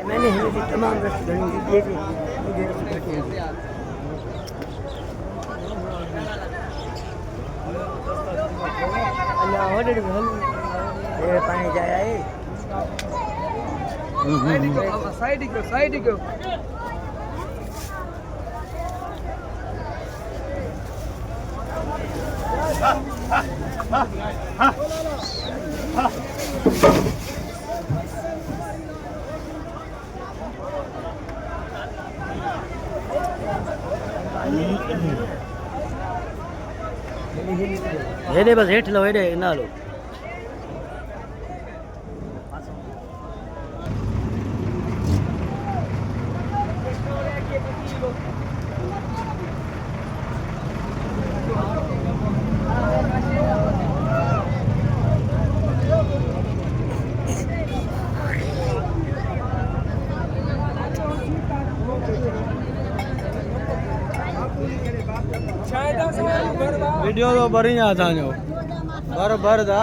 मैंने हिंदी तमाम रस्ते गणी दिए थे मुझे अल्लाह ऑर्डर भल ये पानी जाया है साइड को हेडे बस हेठ लो हेडे ना लो वीडियो तो बढ़िया था जो बराबर था।